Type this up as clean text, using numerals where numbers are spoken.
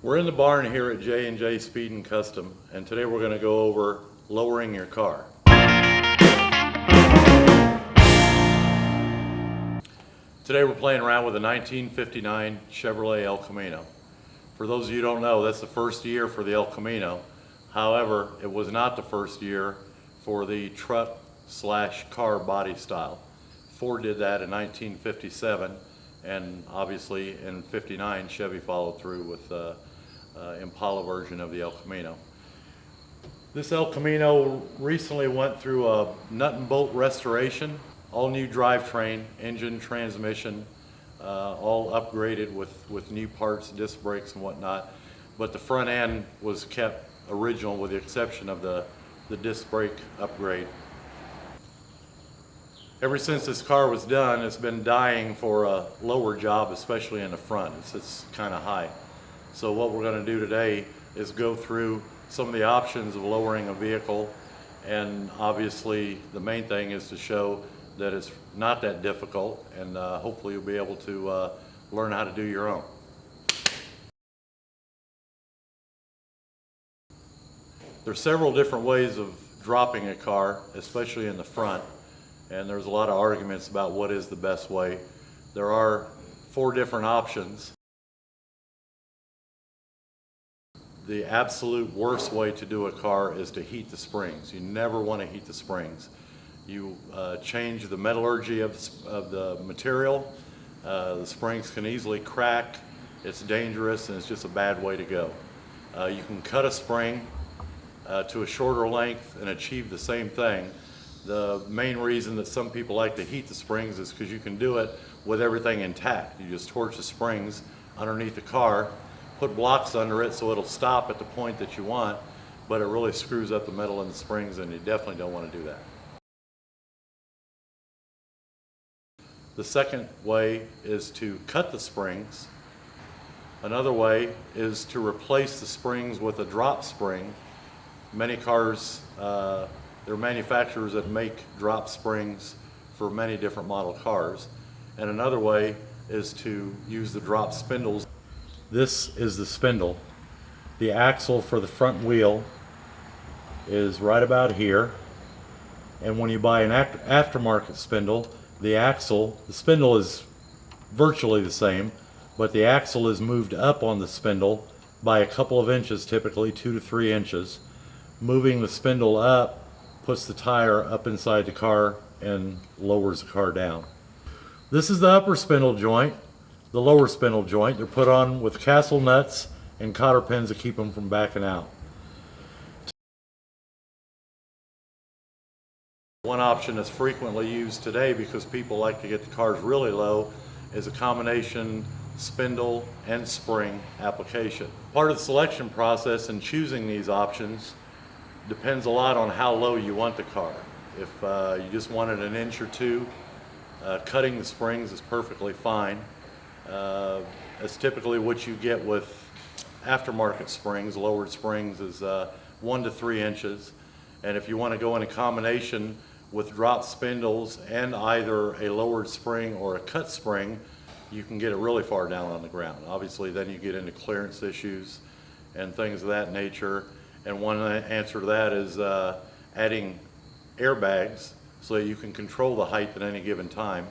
We're in the barn here at J&J Speed and Custom, and today we're going to go over lowering your car. Today we're playing around with a 1959 Chevrolet El Camino. For those of you who don't know, that's the first year for the El Camino. However, it was not the first year for the truck/car body style. Ford did that in 1957, and obviously in 59 Chevy followed through with the Impala version of the El Camino. This El Camino recently went through a nut and bolt restoration, all new drivetrain, engine, transmission, all upgraded with new parts, disc brakes and whatnot. But the front end was kept original with the exception of the disc brake upgrade. Ever since this car was done, it's been dying for a lower job, especially in the front. It's kind of high. So what we're going to do today is go through some of the options of lowering a vehicle, and obviously the main thing is to show that it's not that difficult, and hopefully you'll be able to learn how to do your own. There's several different ways of dropping a car, especially in the front, and there's a lot of arguments about what is the best way. There are 4 different options. The absolute worst way to do a car is to heat the springs. You never want to heat the springs. You change the metallurgy of the material. The springs can easily crack. It's dangerous, and it's just a bad way to go. You can cut a spring to a shorter length and achieve the same thing. The main reason that some people like to heat the springs is because you can do it with everything intact. You just torch the springs underneath the car, put blocks under it so it'll stop at the point that you want, but it really screws up the metal in the springs, and you definitely don't want to do that. The second way is to cut the springs. Another way is to replace the springs with a drop spring. Many cars, there are manufacturers that make drop springs for many different model cars. And another way is to use the drop spindles. This is the spindle. The axle for the front wheel is right about here. And when you buy an aftermarket spindle, the spindle is virtually the same, but the axle is moved up on the spindle by a couple of inches, typically 2 to 3 inches. Moving the spindle up puts the tire up inside the car and lowers the car down. This is the upper spindle joint, the lower spindle joint. They're put on with castle nuts and cotter pins to keep them from backing out. One option that's frequently used today, because people like to get the cars really low, is a combination spindle and spring application. Part of the selection process in choosing these options depends a lot on how low you want the car. If you just wanted an inch or two, cutting the springs is perfectly fine. That's typically what you get with aftermarket springs. Lowered springs is 1 to 3 inches. And if you want to go in a combination with drop spindles and either a lowered spring or a cut spring, you can get it really far down on the ground. Obviously then you get into clearance issues and things of that nature. And one answer to that is adding airbags so that you can control the height at any given time.